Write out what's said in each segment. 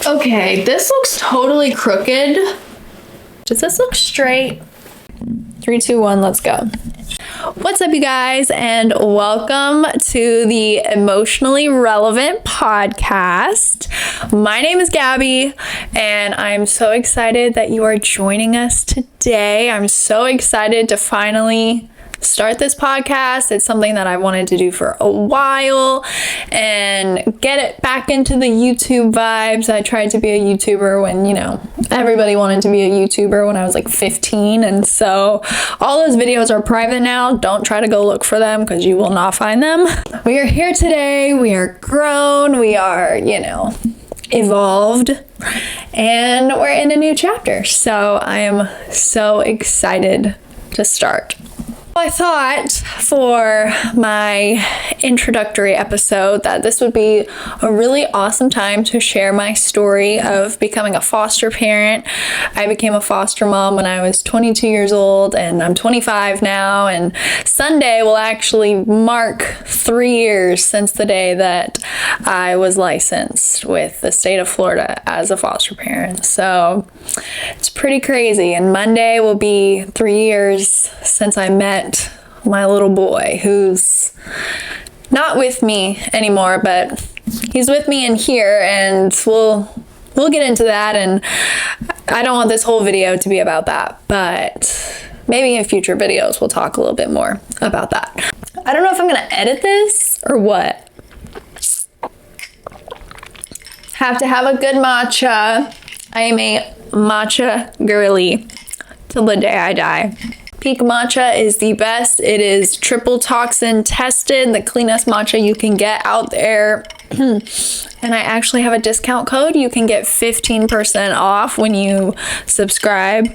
Okay, this looks totally crooked. Does this look straight? 3, 2, 1, let's go. What's up, you guys, and welcome to the Emotionally Relevant podcast. My name is Gabby, and I'm so excited that you are joining us today. I'm so excited to finally start this podcast. It's something that I've wanted to do for a while and get it back into the YouTube vibes. I tried to be a YouTuber when, everybody wanted to be a YouTuber when I was like 15. And so all those videos are private now. Don't try to go look for them because you will not find them. We are here today. We are grown. We are, evolved, and we're in a new chapter. So I am so excited to start. I thought for my introductory episode that this would be a really awesome time to share my story of becoming a foster parent. I became a foster mom when I was 22 years old, and I'm 25 now, and Sunday will actually mark 3 years since the day that I was licensed with the state of Florida as a foster parent. So it's pretty crazy, and Monday will be 3 years since I met my little boy, who's not with me anymore, but he's with me in here, and we'll get into that. And I don't want this whole video to be about that, but maybe in future videos we'll talk a little bit more about that. I don't know if I'm gonna edit this or what. Have to have a good matcha. I am a matcha girly till the day I die. Peak matcha is the best. It is triple toxin tested, the cleanest matcha you can get out there. And I actually have a discount code. You can get 15% off when you subscribe.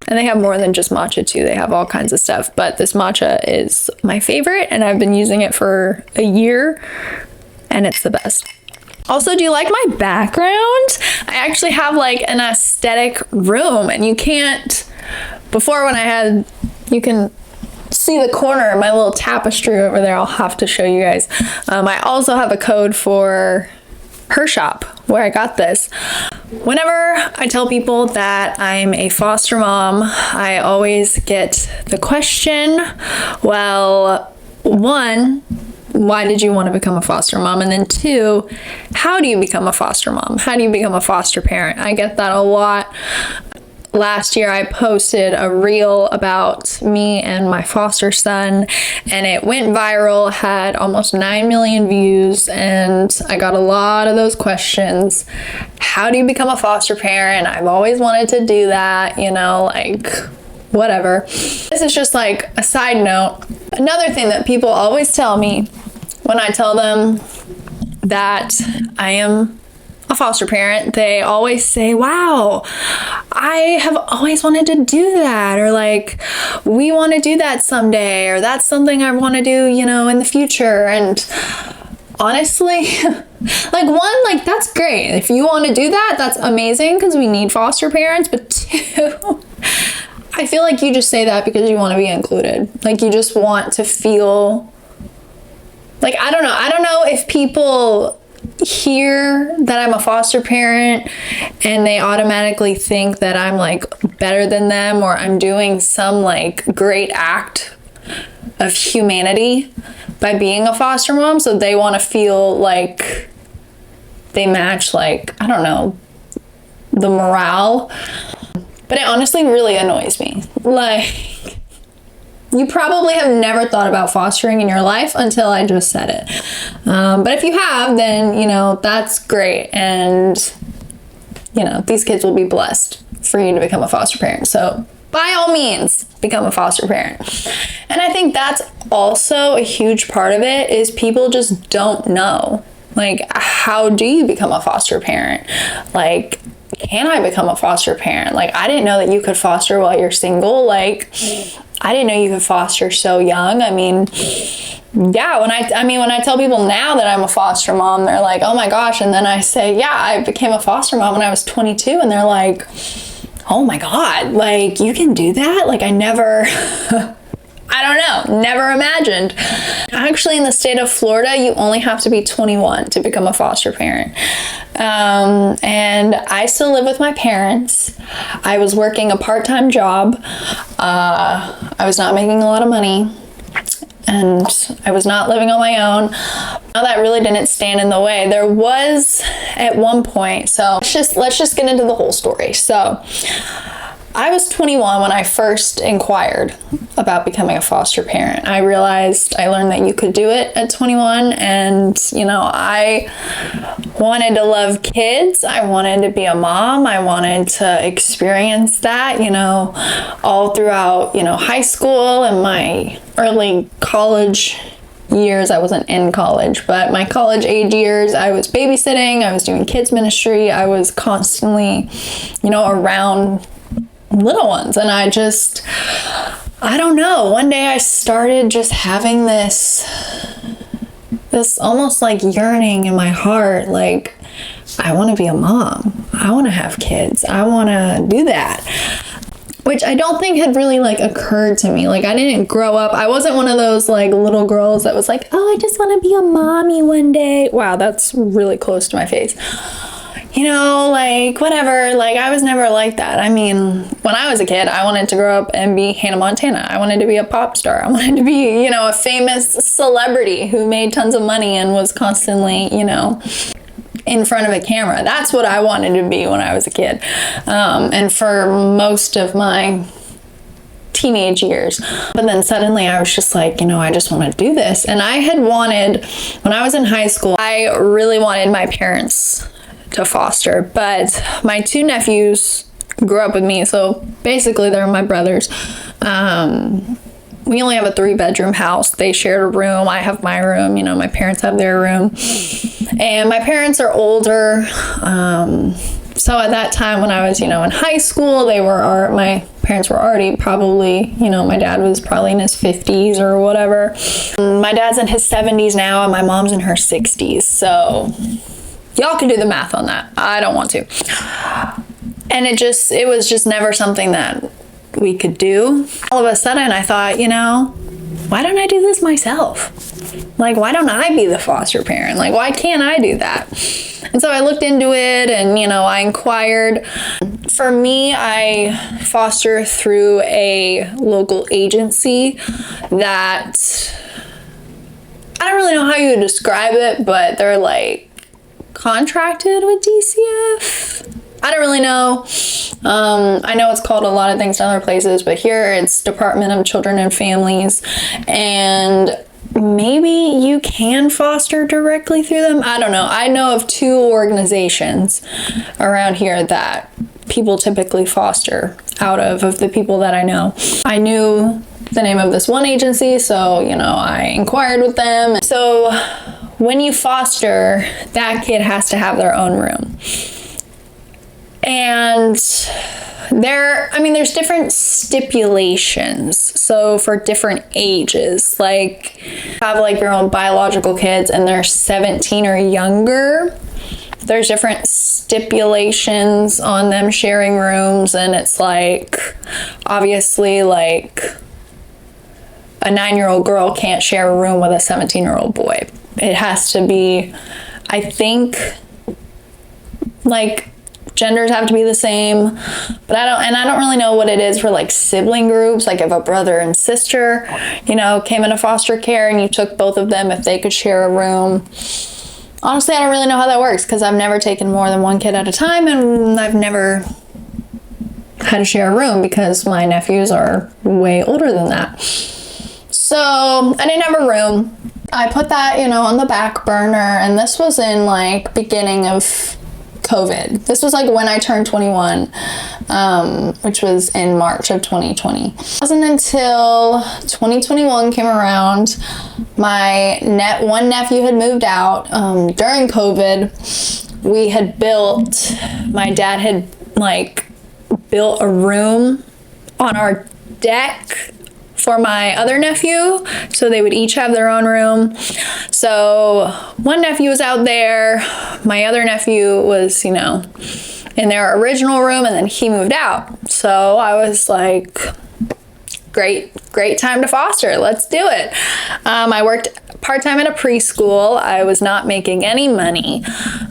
And they have more than just matcha too. They have all kinds of stuff. But this matcha is my favorite, and I've been using it for a year, and it's the best. Also, do you like my background? I actually have like an aesthetic room, and you can't, before when I had, you can see the corner of my little tapestry over there. I'll have to show you guys. I also have a code for her shop where I got this. Whenever I tell people that I'm a foster mom, I always get the question, well, one, why did you want to become a foster mom? And then two, how do you become a foster mom? How do you become a foster parent? I get that a lot. Last year I posted a reel about me and my foster son, and it went viral, had almost 9 million views, and I got a lot of those questions. How do you become a foster parent? I've always wanted to do that, whatever. This is just like a side note. Another thing that people always tell me when I tell them that I am a foster parent, they always say, wow, I have always wanted to do that, or like, we want to do that someday, or that's something I want to do, in the future. And honestly, that's great. If you want to do that, that's amazing, because we need foster parents. But two, I feel like you just say that because you want to be included. Like, you just want to feel like, I don't know if people hear that I'm a foster parent and they automatically think that I'm like better than them, or I'm doing some like great act of humanity by being a foster mom. So they want to feel like they match, like, I don't know, the morale. But it honestly really annoys me. Like, you probably have never thought about fostering in your life until I just said it. But if you have, then, that's great. And, these kids will be blessed for you to become a foster parent. So by all means, become a foster parent. And I think that's also a huge part of it, is people just don't know. Like, how do you become a foster parent? Like, can I become a foster parent? Like, I didn't know that you could foster while you're single. Like, I didn't know you could foster so young. I mean, yeah, when I tell people now that I'm a foster mom, they're like, oh my gosh. And then I say, yeah, I became a foster mom when I was 22. And they're like, oh my God, like, you can do that? Like, I never I don't know, never imagined. Actually, in the state of Florida, you only have to be 21 to become a foster parent. And I still live with my parents. I was working a part-time job. I was not making a lot of money, and I was not living on my own. Now that really didn't stand in the way. There was at one point, so let's just get into the whole story. So I was 21 when I first inquired about becoming a foster parent. I learned that you could do it at 21, and I wanted to love kids. I wanted to be a mom. I wanted to experience that, all throughout, high school and my early college years. I wasn't in college, but my college age years, I was babysitting, I was doing kids ministry, I was constantly, around little ones. And I don't know, one day I started just having this almost like yearning in my heart, like, I want to be a mom. I want to have kids. I want to do that. Which I don't think had really occurred to me. I didn't grow up. I wasn't one of those little girls that was like, oh, I just want to be a mommy one day. Wow, that's really close to my face. Whatever. I was never like that. I mean, when I was a kid, I wanted to grow up and be Hannah Montana. I wanted to be a pop star. I wanted to be, a famous celebrity who made tons of money and was constantly, in front of a camera. That's what I wanted to be when I was a kid. And for most of my teenage years. But then suddenly I was just like, I just want to do this. And I had wanted, when I was in high school, I really wanted my parents to foster, but my two nephews grew up with me, so basically they're my brothers. We only have a 3-bedroom house. They shared a room. I have my room. My parents have their room, and my parents are older. So at that time when I was, in high school, my parents were already probably, my dad was probably in his 50s or whatever. My dad's in his 70s now, and my mom's in her 60s. So y'all can do the math on that. I don't want to. And it was just never something that we could do. All of a sudden I thought, why don't I do this myself? Why don't I be the foster parent? Why can't I do that? And so I looked into it and, I inquired. For me, I foster through a local agency that, I don't really know how you would describe it, but they're contracted with DCF. I don't really know. I know it's called a lot of things in other places, but here it's Department of Children and Families, and maybe you can foster directly through them. I don't know. I know of 2 organizations around here that people typically foster out of the people that I know. I knew the name of this one agency, so I inquired with them. So when you foster, that kid has to have their own room. And there's different stipulations. So for different ages, have your own biological kids and they're 17 or younger, there's different stipulations on them sharing rooms. And it's obviously a 9-year-old girl can't share a room with a 17-year-old boy. It has to be, I think, genders have to be the same, but I don't really know what it is for sibling groups. If a brother and sister, came into foster care and you took both of them, if they could share a room. Honestly, I don't really know how that works because I've never taken more than one kid at a time, and I've never had to share a room because my nephews are way older than that. So I didn't have a room. I put that, on the back burner, and this was in beginning of COVID. This was when I turned 21, which was in March of 2020. It wasn't until 2021 came around, my one nephew had moved out. During COVID, my dad had built a room on our deck for my other nephew, so they would each have their own room. So one nephew was out there, my other nephew was, in their original room, and then he moved out. So I was great, great time to foster. Let's do it. I worked part-time at a preschool. I was not making any money.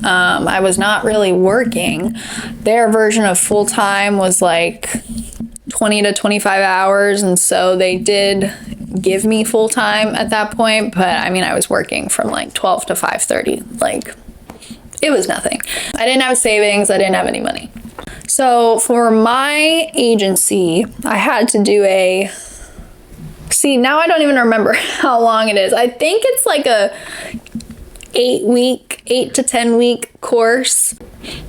I was not really working. Their version of full-time was like 20 to 25 hours. And so they did give me full-time at that point. But I mean, I was working from like 12 to 5:30. Like, it was nothing. I didn't have savings. I didn't have any money. So for my agency, I had to do now I don't even remember how long it is. I think it's like a 8 to 10 week course.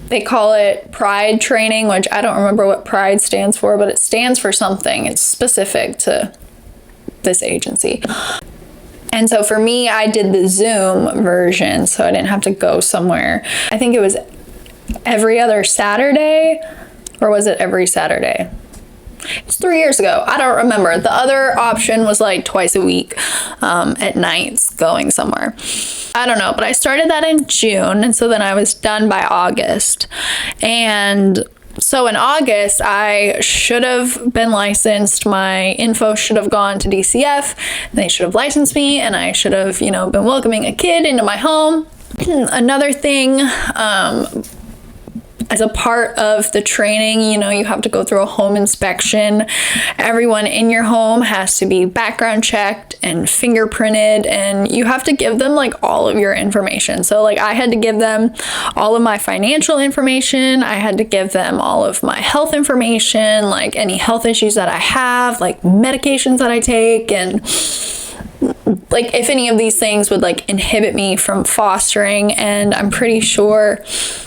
They call it Pride training, which I don't remember what Pride stands for, but it stands for something. It's specific to this agency. And so for me, I did the Zoom version, so I didn't have to go somewhere. I think it was every other Saturday, or was it every Saturday? It's 3 years ago. I don't remember. The other option was like twice a week at nights going somewhere. I don't know, but I started that in June, and so then I was done by August. And so in August, I should have been licensed. My info should have gone to DCF. And they should have licensed me, and I should have, been welcoming a kid into my home. Another thing, as a part of the training, you have to go through a home inspection. Everyone in your home has to be background checked and fingerprinted, and you have to give them like all of your information. So like I had to give them all of my financial information. I had to give them all of my health information, like any health issues that I have, like medications that I take, and like if any of these things would like inhibit me from fostering. And I'm pretty sure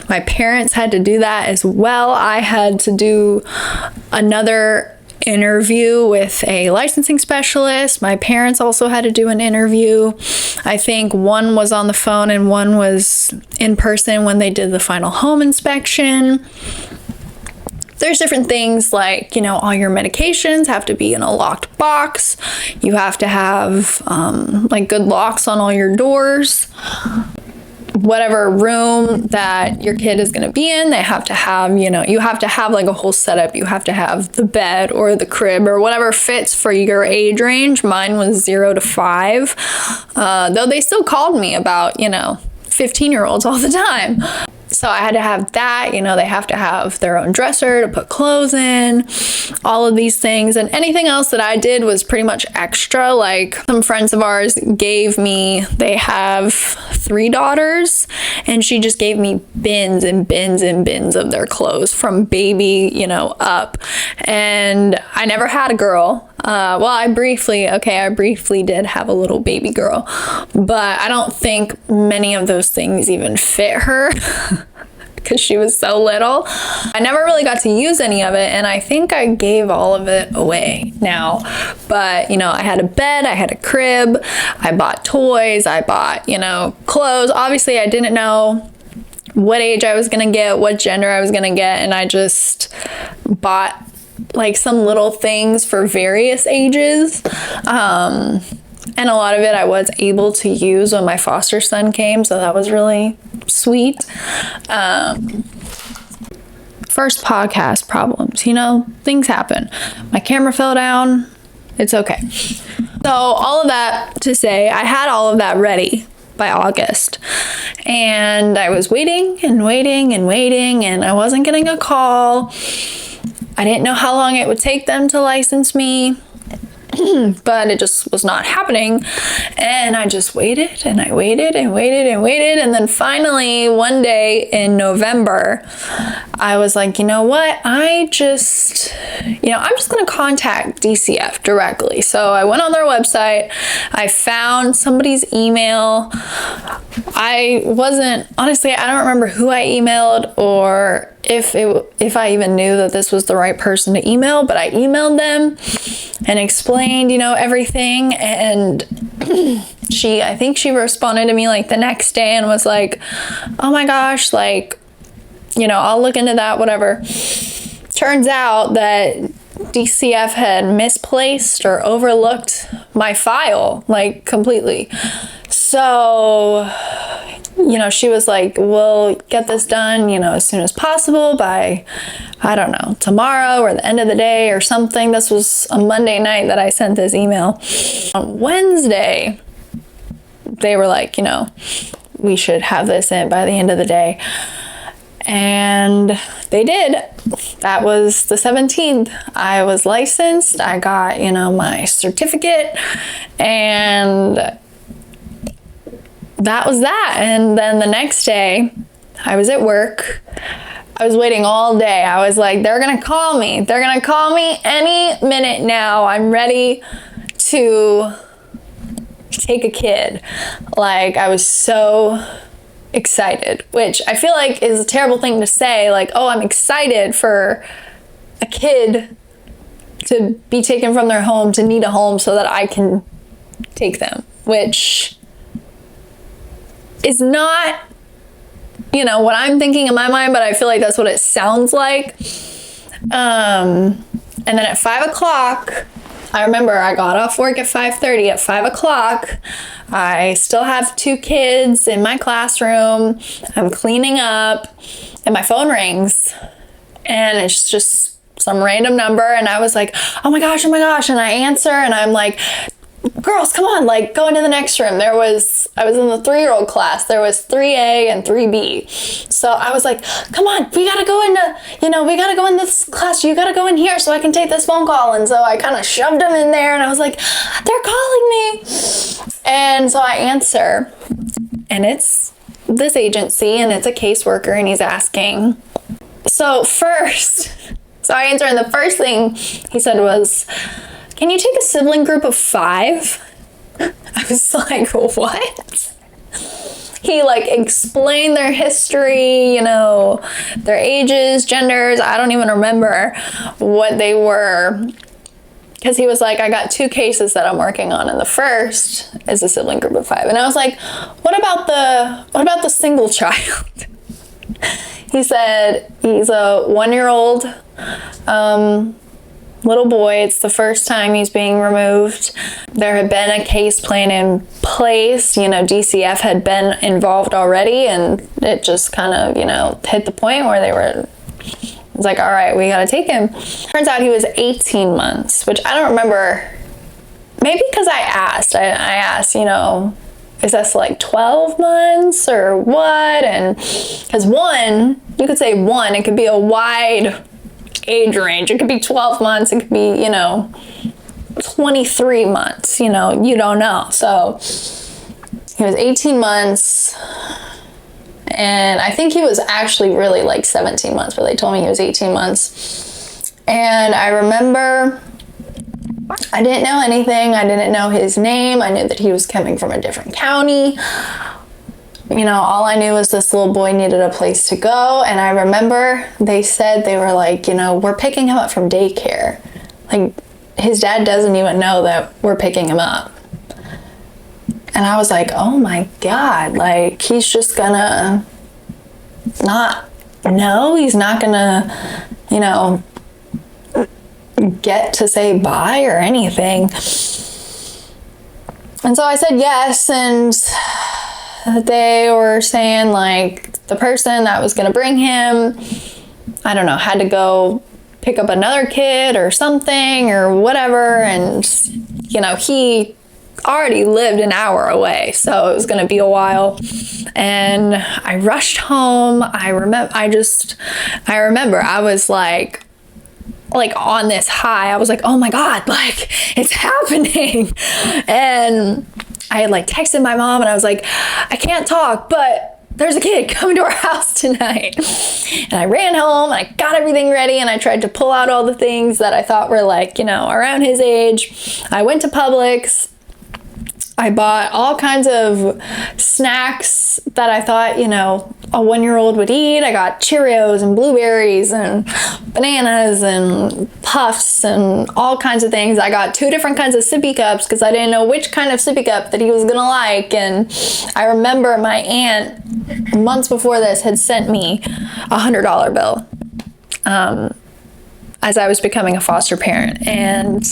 my parents had to do that as well. I had to do another interview with a licensing specialist. My parents also had to do an interview. I think one was on the phone and one was in person when they did the final home inspection. There's different things like, all your medications have to be in a locked box. You have to have like good locks on all your doors. Whatever room that your kid is going to be in, they have to have, you have to have like a whole setup. You have to have the bed or the crib or whatever fits for your age range. Mine was 0 to 5, though they still called me about, 15-year-olds all the time. So I had to have that, they have to have their own dresser to put clothes in, all of these things. And anything else that I did was pretty much extra. Like some friends of ours they have 3 daughters, and she just gave me bins and bins and bins of their clothes from baby, up. And I never had a girl. Well, I briefly did have a little baby girl, but I don't think many of those things even fit her because she was so little. I never really got to use any of it, and I think I gave all of it away now. But, I had a bed, I had a crib, I bought toys, I bought, clothes. Obviously, I didn't know what age I was going to get, what gender I was going to get, and I just bought like some little things for various ages. And a lot of it I was able to use when my foster son came, so that was really sweet. First podcast problems, things happen. My camera fell down. It's okay. So all of that to say, I had all of that ready by August. And I was waiting and waiting and waiting, and I wasn't getting a call. I didn't know how long it would take them to license me, but it just was not happening. And I just waited and I waited and waited and waited. And then finally one day in November, I was like, you know what? I'm just going to contact DCF directly. So I went on their website. I found somebody's email. Honestly, I don't remember who I emailed or if I even knew that this was the right person to email, but I emailed them and explained, everything. And I think she responded to me like the next day and was like, oh my gosh, like, I'll look into that, whatever. Turns out that DCF had misplaced or overlooked my file, like completely. So she was like, we'll get this done, as soon as possible by, I don't know, tomorrow or the end of the day or something. This was a Monday night that I sent this email. On Wednesday, they were like, we should have this in by the end of the day. And they did. That was the 17th. I was licensed. I got, my certificate, and that was that. And then the next day, I was at work. I was waiting all day. I was like, they're gonna call me. They're gonna call me any minute now. I'm ready to take a kid. Like, I was so excited, which I feel like is a terrible thing to say, like, oh, I'm excited for a kid to be taken from their home, to need a home so that I can take them, which is not, what I'm thinking in my mind, but I feel like that's what it sounds like. And then at 5 o'clock, I remember I got off work at 5:30. At 5 o'clock, I still have 2 kids in my classroom. I'm cleaning up, and my phone rings, and it's just some random number. And I was like, oh my gosh. And I answer, and I'm like, girls, come on, like, go into the next room. I was in the 3-year-old class. There was 3A and 3B. So I was like, come on, we gotta go in this class. You gotta go in here so I can take this phone call. And so I kind of shoved them in there, and I was like, they're calling me. And so I answer, and it's this agency, and it's a caseworker, and he's asking. So I answer, and the first thing he said was, can you take a sibling group of 5? I was like, what? He explained their history, their ages, genders. I don't even remember what they were. Because he was like, I got 2 cases that I'm working on, and the first is a sibling group of 5. And I was like, what about the single child? He said he's a 1-year-old little boy. It's the first time he's being removed. There had been a case plan in place. DCF had been involved already, and it just kind of, hit the point where it's like, all right, we got to take him. Turns out he was 18 months, which I don't remember. Maybe because I asked, is this 12 months or what? And because you could say 1, it could be a wide age range. It could be 12 months. It could be, 23 months. You don't know. So he was 18 months. And I think he was actually really 17 months, but they told me he was 18 months. And I remember I didn't know anything. I didn't know his name. I knew that he was coming from a different county. All I knew was this little boy needed a place to go. And I remember they said, they were like, we're picking him up from daycare. His dad doesn't even know that we're picking him up. And I was like, oh my God, he's just gonna not know. He's not gonna, get to say bye or anything. And so I said yes, and they were saying the person that was gonna bring him, I don't know, had to go pick up another kid or something or whatever. And, he already lived an hour away, so it was gonna be a while. And I rushed home. I remember I was on this high. I was like, oh my God, it's happening. And I had texted my mom, and I was like, I can't talk, but there's a kid coming to our house tonight. And I ran home, and I got everything ready, and I tried to pull out all the things that I thought were around his age. I went to Publix. I bought all kinds of snacks that I thought, a 1-year-old would eat. I got Cheerios and blueberries and bananas and puffs and all kinds of things. I got 2 different kinds of sippy cups because I didn't know which kind of sippy cup that he was gonna like. And I remember my aunt, months before this, had sent me $100 bill. as I was becoming a foster parent. And,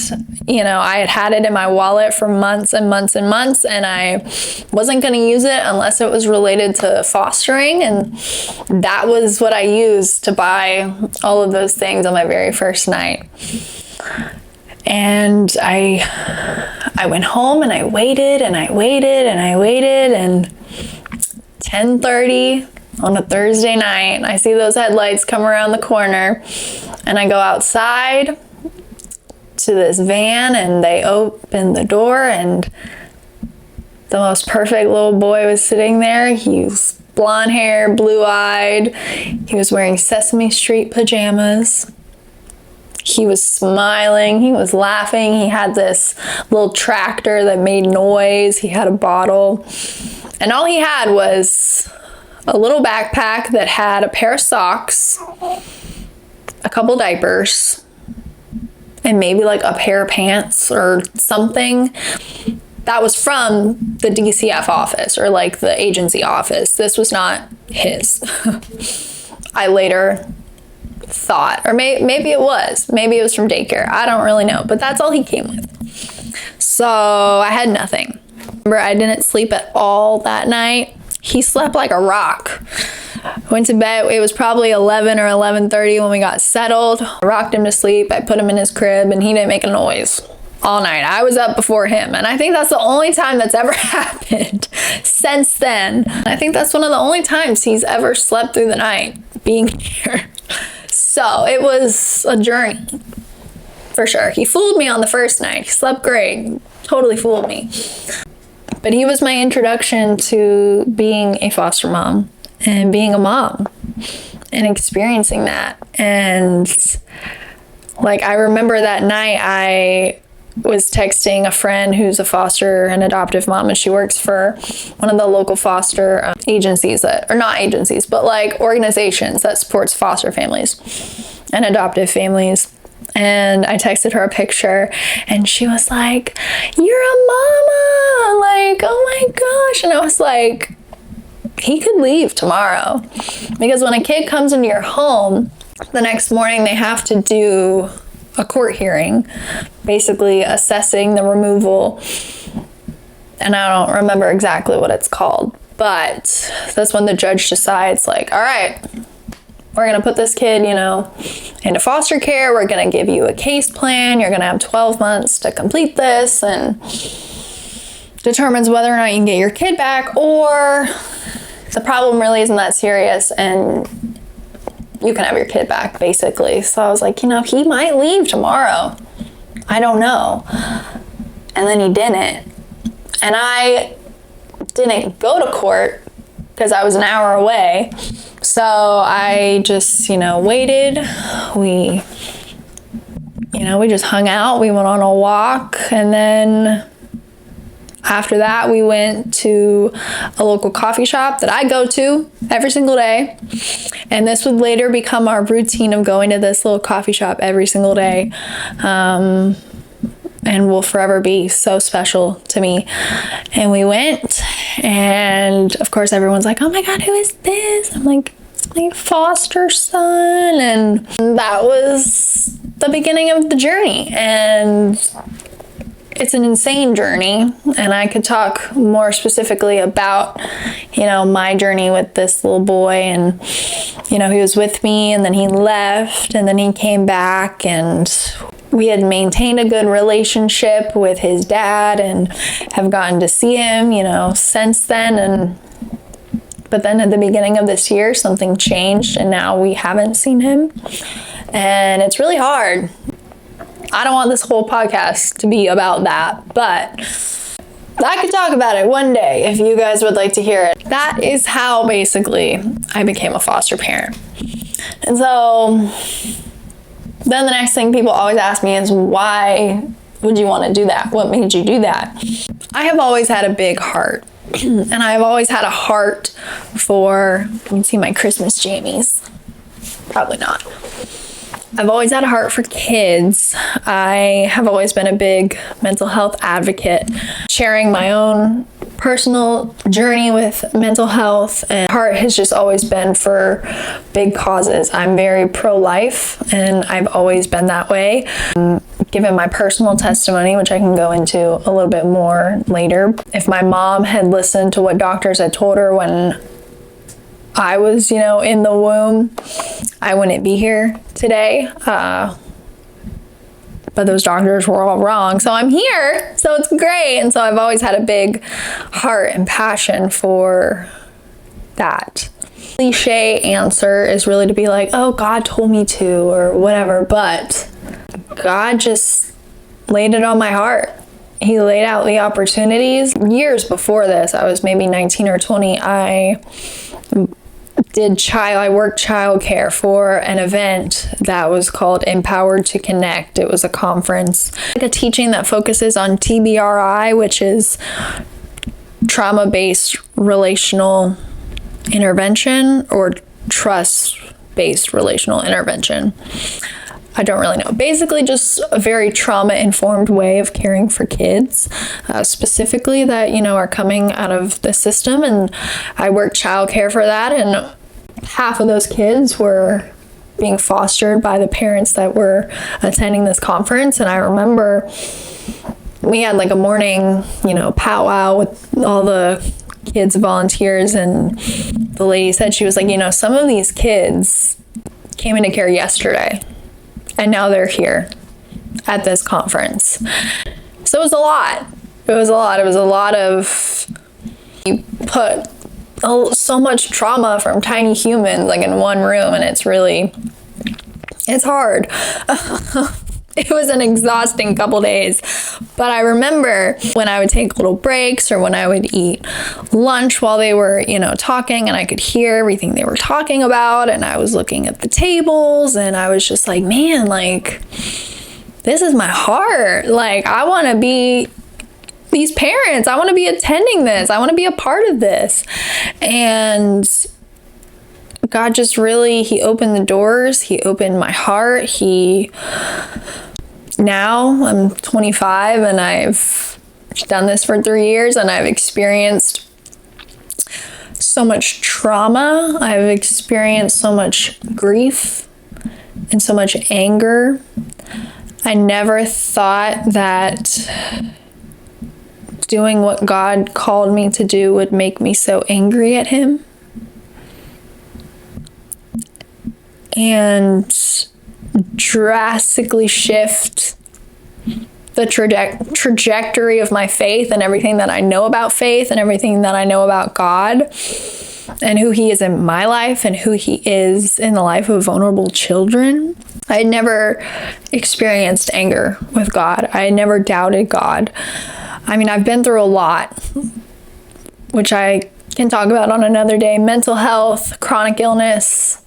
you know, I had it in my wallet for months and months and months, and I wasn't going to use it unless it was related to fostering. And that was what I used to buy all of those things on my very first night. And I went home and I waited and I waited and I waited, and 10:30 on a Thursday night, I see those headlights come around the corner, and I go outside to this van, and they open the door, and the most perfect little boy was sitting there. He was blonde hair, blue-eyed. He was wearing Sesame Street pajamas. He was smiling, he was laughing, he had this little tractor that made noise, he had a bottle, and all he had was a little backpack that had a pair of socks, a couple diapers, and maybe like a pair of pants or something that was from the DCF office or like the agency office. This was not his. I later thought, or maybe it was from daycare. I don't really know, but that's all he came with. So I had nothing. Remember, I didn't sleep at all that night. He slept like a rock. Went to bed. It was probably 11 or 11:30 when we got settled. I rocked him to sleep. I put him in his crib, and he didn't make a noise all night. I was up before him, and I think that's the only time that's ever happened since then. I think that's one of the only times he's ever slept through the night being here. So it was a journey, for sure. He fooled me on the first night. He slept great. Totally fooled me. But he was my introduction to being a foster mom and being a mom and experiencing that. And like, I remember that night I was texting a friend who's a foster and adoptive mom, and she works for one of the local foster agencies that, or not agencies, but like organizations that supports foster families and adoptive families. And I texted her a picture, and she was like, "You're a mama!" Like, oh my gosh. And I was like, he could leave tomorrow, because when a kid comes into your home, the next morning they have to do a court hearing, basically assessing the removal. And I don't remember exactly what it's called, but that's when the judge decides, like, all right, we're going to put this kid, you know, into foster care. We're going to give you a case plan. You're going to have 12 months to complete this, and determines whether or not you can get your kid back, or the problem really isn't that serious and you can have your kid back, basically. So I was like, you know, he might leave tomorrow. I don't know. And then he didn't. And I didn't go to court because I was an hour away. So I just, you know, waited. We just hung out. We went on a walk, and then after that, we went to a local coffee shop that I go to every single day. And this would later become our routine of going to this little coffee shop every single day. And will forever be so special to me. And we went, and of course everyone's like, "Oh my God, who is this?" I'm like, "It's my foster son." And that was the beginning of the journey. And it's an insane journey, and I could talk more specifically about, you know, my journey with this little boy. And, you know, he was with me, and then he left, and then he came back, and we had maintained a good relationship with his dad and have gotten to see him, you know, since then. But then at the beginning of this year, something changed, and now we haven't seen him, and it's really hard. I don't want this whole podcast to be about that, but I could talk about it one day if you guys would like to hear it. That is how basically I became a foster parent. And so then the next thing people always ask me is, why would you want to do that? What made you do that? I have always had a big heart, and I've always had a heart for, you can see my Christmas jammies. Probably not. I've always had a heart for kids. I have always been a big mental health advocate, sharing my own personal journey with mental health, and heart has just always been for big causes. I'm very pro-life, and I've always been that way. Given my personal testimony, which I can go into a little bit more later, if my mom had listened to what doctors had told her when I was, in the womb, I wouldn't be here today. But those doctors were all wrong. So I'm here, so it's great. And so I've always had a big heart and passion for that. Cliche answer is really to be like, oh, God told me to, or whatever. But God just laid it on my heart. He laid out the opportunities. Years before this, I was maybe 19 or 20, I worked childcare for an event that was called Empowered to Connect. It was a conference, like a teaching that focuses on TBRI, which is trauma-based relational intervention, or trust-based relational intervention. I don't really know. Basically just a very trauma-informed way of caring for kids, specifically that, are coming out of the system. And I worked childcare for that, and half of those kids were being fostered by the parents that were attending this conference. And I remember we had like a morning, powwow with all the kids, volunteers, and the lady said, she was like, some of these kids came into care yesterday, and now they're here at this conference. So it was a lot. It was a lot of, you put so much trauma from tiny humans like in one room, and it's hard. It was an exhausting couple days. But I remember when I would take little breaks, or when I would eat lunch while they were, talking, and I could hear everything they were talking about, and I was looking at the tables, and I was just like, man, like, this is my heart. Like, I want to be these parents. I want to be attending this. I want to be a part of this. And God just really, He opened the doors. He opened my heart. Now I'm 25, and I've done this for 3 years, and I've experienced so much trauma. I've experienced so much grief and so much anger. I never thought that doing what God called me to do would make me so angry at Him. And drastically shift the trajectory of my faith, and everything that I know about faith, and everything that I know about God, and who He is in my life, and who He is in the life of vulnerable children. I had never experienced anger with God. I had never doubted God. I mean, I've been through a lot, which I can talk about on another day. Mental health, chronic illness,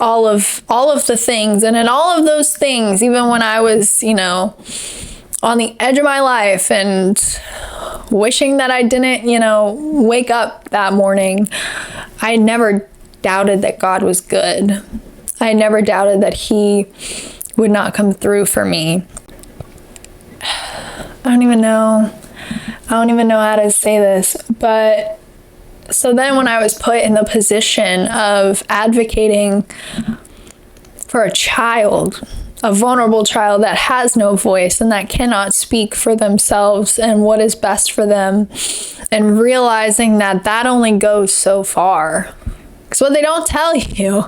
all of the things. And in all of those things, even when I was, on the edge of my life and wishing that I didn't, wake up that morning, I never doubted that God was good. I never doubted that He would not come through for me. I don't even know how to say this, but so then when I was put in the position of advocating for a child, a vulnerable child that has no voice and that cannot speak for themselves and what is best for them, and realizing that only goes so far. Because what they don't tell you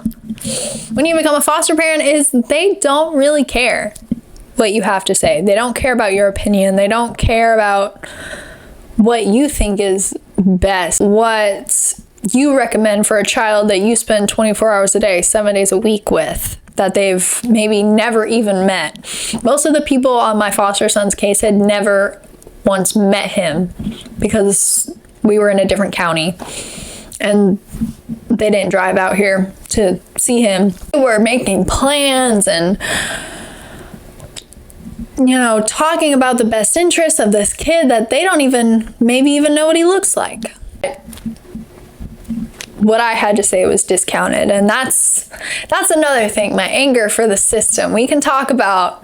when you become a foster parent is they don't really care what you have to say. They don't care about your opinion. They don't care about what you think is best, what you recommend for a child that you spend 24 hours a day, 7 days a week with, that they've maybe never even met. Most of the people on my foster son's case had never once met him because we were in a different county and they didn't drive out here to see him. We were making plans and talking about the best interests of this kid that they don't even know what he looks like. what I had to say was discounted. And that's another thing, my anger for the system. We can talk about,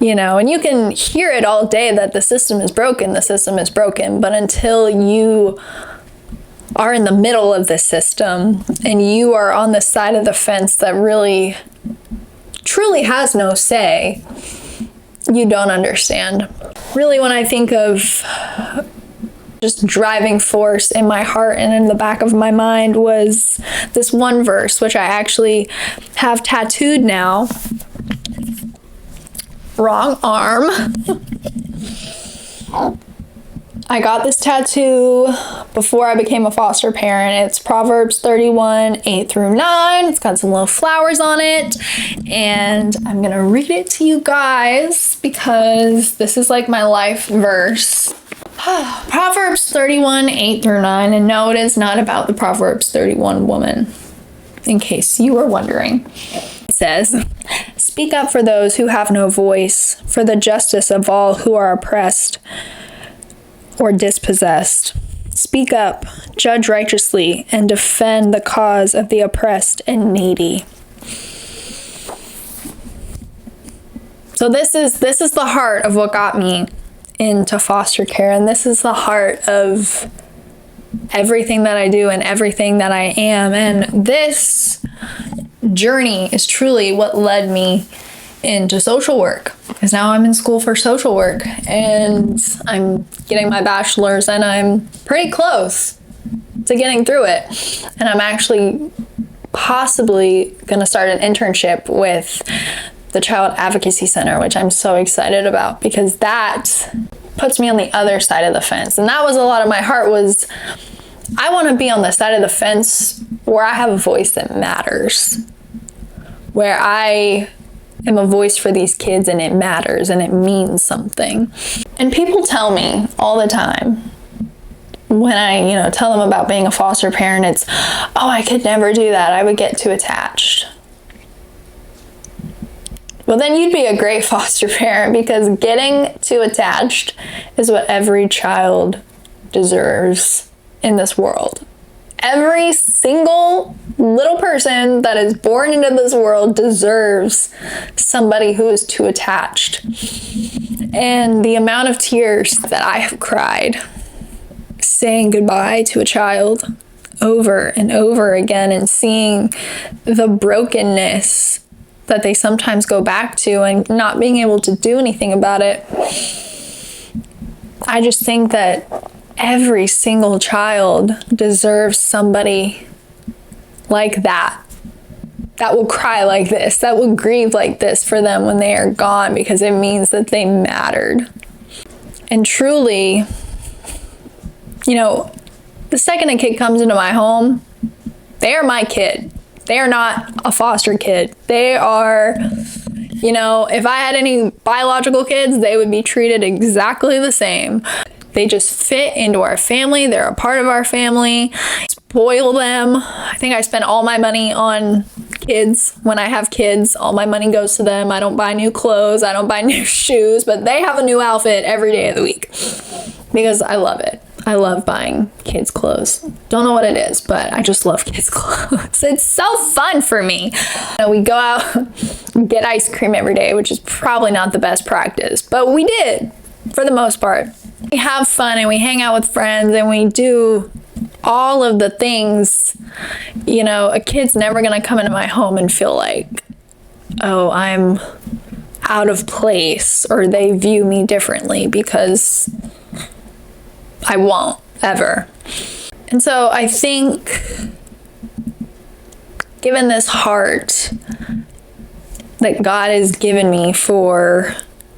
and you can hear it all day that the system is broken, but until you are in the middle of the system and you are on the side of the fence that really truly has no say, you don't understand. Really, when I think of just driving force in my heart and in the back of my mind was this one verse, which I actually have tattooed now. Wrong arm. I got this tattoo before I became a foster parent. It's Proverbs 31, 8 through 9. It's got some little flowers on it. And I'm going to read it to you guys because this is like my life verse. Proverbs 31, 8 through 9. And no, it is not about the Proverbs 31 woman, in case you were wondering. It says, "Speak up for those who have no voice, for the justice of all who are oppressed or dispossessed. Speak up, judge righteously, and defend the cause of the oppressed and needy." So this is the heart of what got me into foster care, and this is the heart of everything that I do and everything that I am. And this journey is truly what led me into social work, because now I'm in school for social work and I'm getting my bachelor's and I'm pretty close to getting through it. And I'm actually possibly going to start an internship with the Child Advocacy Center, which I'm so excited about, because that puts me on the other side of the fence. And that was a lot of my heart, was I want to be on the side of the fence where I have a voice that matters, where I am a voice for these kids and it matters and it means something. And people tell me all the time when I, tell them about being a foster parent, it's, "Oh, I could never do that. I would get too attached." Well, then you'd be a great foster parent, because getting too attached is what every child deserves in this world. Every single little person that is born into this world deserves somebody who is too attached. And the amount of tears that I have cried saying goodbye to a child over and over again, and seeing the brokenness that they sometimes go back to and not being able to do anything about it. I just think that every single child deserves somebody like that will cry like this, that will grieve like this for them when they are gone, because it means that they mattered. And truly, the second a kid comes into my home, they are my kid. They are not a foster kid. They are, if I had any biological kids, they would be treated exactly the same. They just fit into our family. They're a part of our family. Spoil them. I think I spend all my money on kids. When I have kids, all my money goes to them. I don't buy new clothes. I don't buy new shoes, but they have a new outfit every day of the week because I love it. I love buying kids' clothes. Don't know what it is, but I just love kids' clothes. It's so fun for me. We go out and get ice cream every day, which is probably not the best practice, but we did for the most part. We have fun and we hang out with friends and we do all of the things. A kid's never gonna come into my home and feel like, oh, I'm out of place or they view me differently, because I won't ever. And so I think, given this heart that God has given me for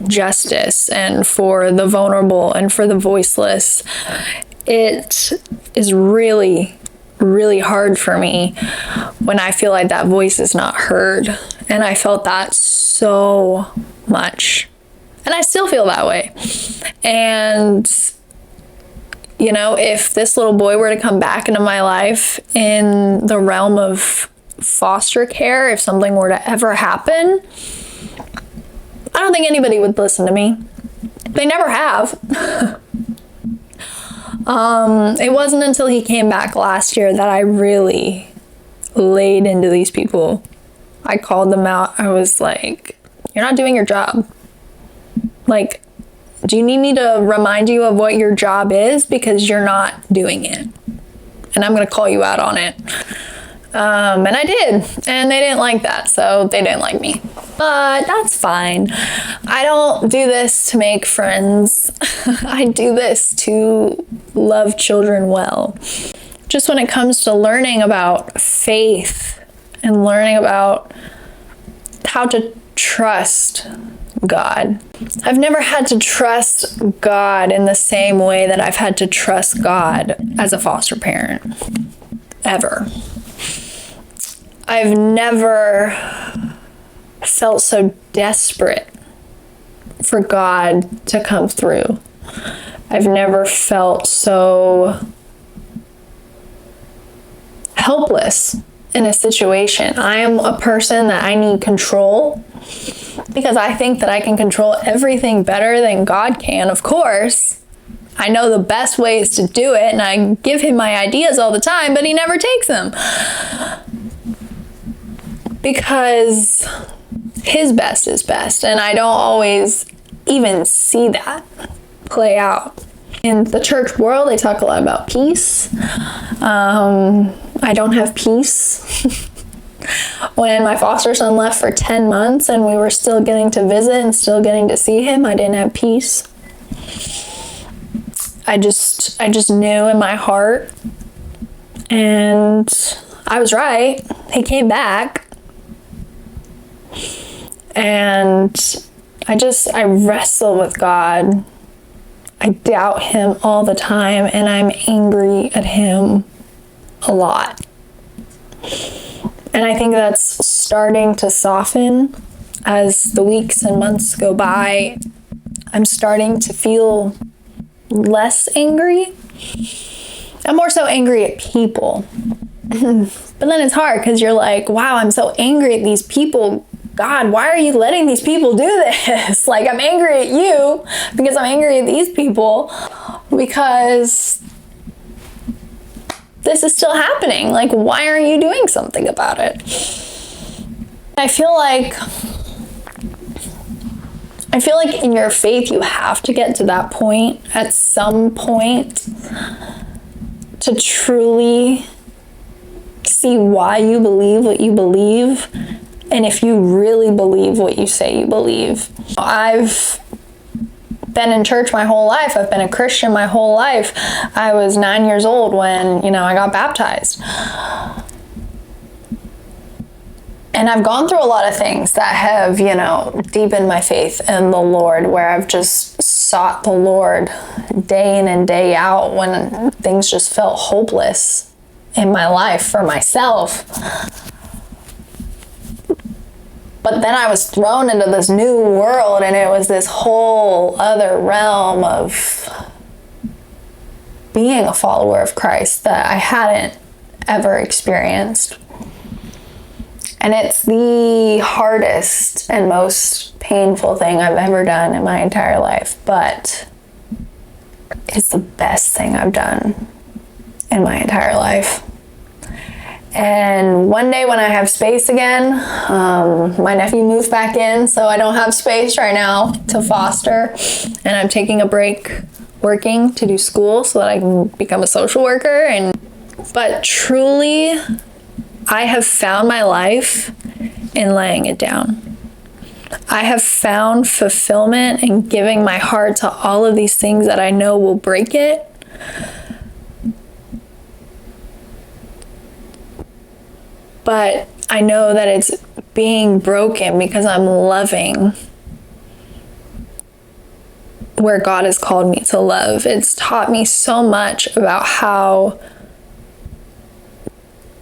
justice and for the vulnerable and for the voiceless, it is really, really hard for me when I feel like that voice is not heard. And I felt that so much. And I still feel that way. And if this little boy were to come back into my life in the realm of foster care, if something were to ever happen, I don't think anybody would listen to me. They never have. It wasn't until he came back last year that I really laid into these people. I called them out. I was like, you're not doing your job. Like, do you need me to remind you of what your job is? Because you're not doing it. And I'm going to call you out on it. And I did. And they didn't like that. So they didn't like me. But that's fine. I don't do this to make friends. I do this to love children well. Just when it comes to learning about faith and learning about how to trust God. I've never had to trust God in the same way that I've had to trust God as a foster parent. Ever. I've never felt so desperate for God to come through. I've never felt so helpless in a situation. I am a person that I need control because I think that I can control everything better than God can, of course. I know the best ways to do it, and I give him my ideas all the time, but he never takes them. Because his best is best, and I don't always even see that play out. In the church world, they talk a lot about peace. I don't have peace. When my foster son left for 10 months and we were still getting to visit and still getting to see him, I didn't have peace. I just knew in my heart, and I was right. He came back. And I wrestle with God. I doubt him all the time, and I'm angry at him a lot. And I think that's starting to soften as the weeks and months go by. I'm starting to feel less angry. I'm more so angry at people. But then it's hard because you're like, wow, I'm so angry at these people. God, why are you letting these people do this? Like, I'm angry at you because I'm angry at these people because this is still happening. Like, why aren't you doing something about it? I feel like in your faith, you have to get to that point at some point to truly see why you believe what you believe, and if you really believe what you say you believe. I've been in church my whole life. I've been a Christian my whole life. I was 9 years old when, I got baptized. And I've gone through a lot of things that have, deepened my faith in the Lord, where I've just sought the Lord day in and day out when things just felt hopeless in my life for myself. But then I was thrown into this new world, and it was this whole other realm of being a follower of Christ that I hadn't ever experienced. And it's the hardest and most painful thing I've ever done in my entire life, but it's the best thing I've done in my entire life. And one day when I have space again, my nephew moved back in, so I don't have space right now to foster, and I'm taking a break working to do school so that I can become a social worker. But truly, I have found my life in laying it down. I have found fulfillment in giving my heart to all of these things that I know will break it. But I know that it's being broken because I'm loving where God has called me to love. It's taught me so much about how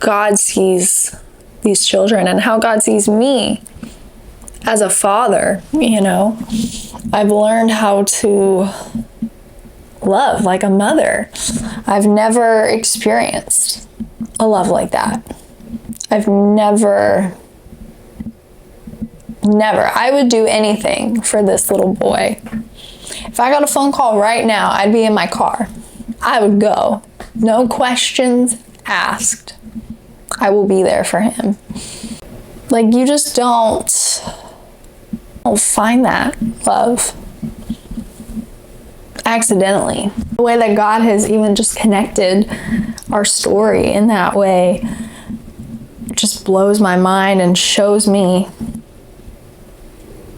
God sees these children and how God sees me as a father. I've learned how to love like a mother. I've never experienced a love like that. I've never, I would do anything for this little boy. If I got a phone call right now, I'd be in my car. I would go. No questions asked. I will be there for him. Like, you just don't find that love accidentally. The way that God has even just connected our story in that way just blows my mind and shows me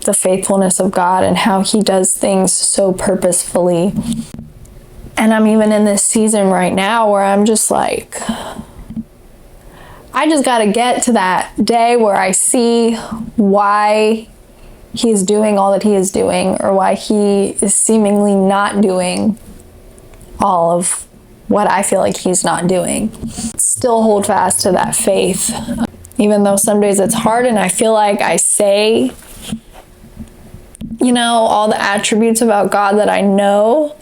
the faithfulness of God and how he does things so purposefully. And I'm even in this season right now where I'm just like, I just got to get to that day where I see why he's doing all that he is doing, or why he is seemingly not doing all of what I feel like he's not doing. Still hold fast to that faith. Even though some days it's hard and I feel like I say, you know, all the attributes about God that I know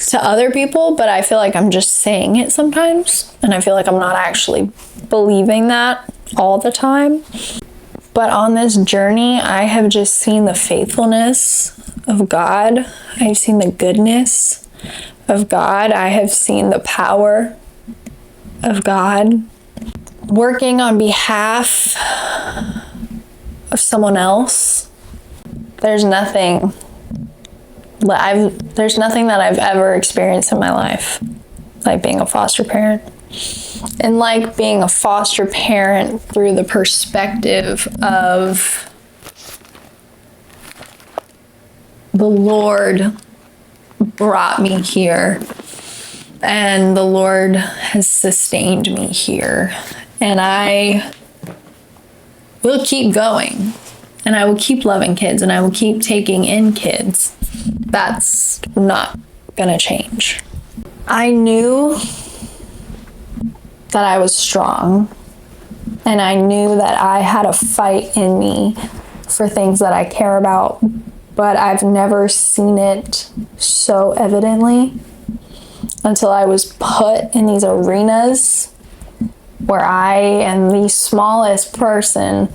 to other people, but I feel like I'm just saying it sometimes. And I feel like I'm not actually believing that all the time. But on this journey, I have just seen the faithfulness of God. I've seen the goodness of God. I have seen the power of God working on behalf of someone else. There's nothing that I've ever experienced in my life like being a foster parent. And like being a foster parent through the perspective of the Lord brought me here and the Lord has sustained me here, and I will keep going, and I will keep loving kids, and I will keep taking in kids. That's not gonna change. I knew that I was strong, and I knew that I had a fight in me for things that I care about, but I've never seen it so evidently until I was put in these arenas where I am the smallest person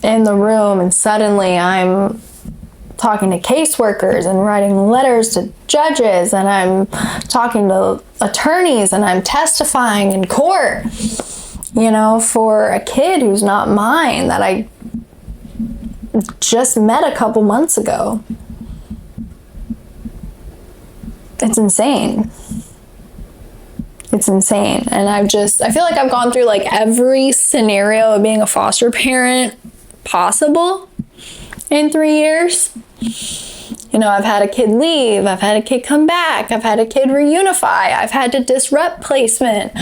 in the room, and suddenly I'm talking to caseworkers and writing letters to judges, and I'm talking to attorneys, and I'm testifying in court, you know, for a kid who's not mine that I just met a couple months ago. It's insane. It's insane. And I feel like I've gone through like every scenario of being a foster parent possible in 3 years. You know, I've had a kid leave, I've had a kid come back, I've had a kid reunify, I've had to disrupt placement.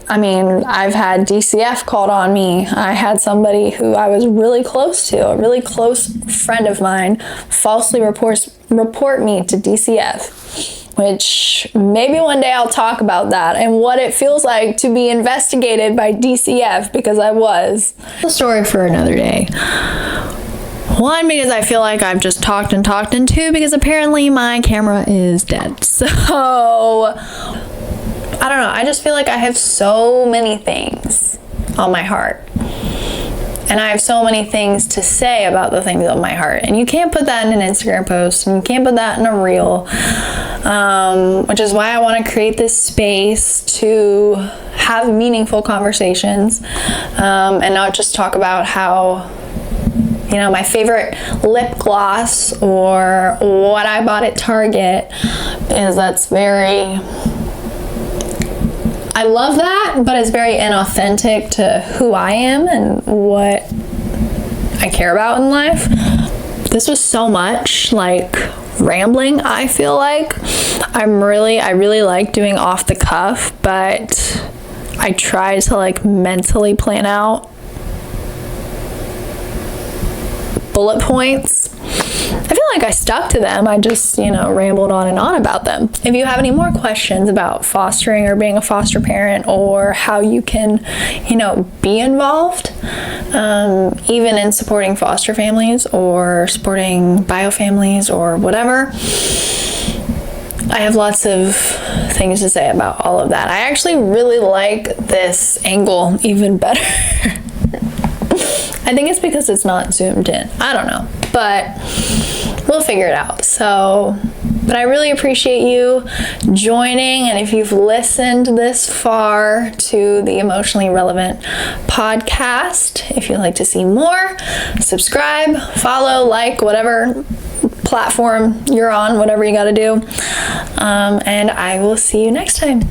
I mean, I've had DCF called on me. I had somebody who I was really close to, a really close friend of mine, falsely report me to DCF, which maybe one day I'll talk about that and what it feels like to be investigated by DCF, because I was. A story for another day. One, because I feel like I've just talked, and two, because apparently my camera is dead. So, I don't know. I just feel like I have so many things on my heart. And I have so many things to say about the things on my heart. And you can't put that in an Instagram post, and you can't put that in a reel. Which is why I want to create this space to have meaningful conversations, and not just talk about how, you know, my favorite lip gloss or what I bought at Target, is that's very, I love that, but it's very inauthentic to who I am and what I care about in life. This was so much like rambling, I feel like. I really like doing off the cuff, but I try to like mentally plan out bullet points. I feel like I stuck to them. I just, you know, rambled on and on about them. If you have any more questions about fostering or being a foster parent, or how you can, you know, be involved, even in supporting foster families or supporting bio families or whatever, I have lots of things to say about all of that. I actually really like this angle even better. I think it's because it's not zoomed in. I don't know, but we'll figure it out. So But I really appreciate you joining, and if you've listened this far to the Emotionally Relevant podcast, if you'd like to see more, subscribe, follow, like, whatever platform you're on, whatever you got to do. And I will see you next time.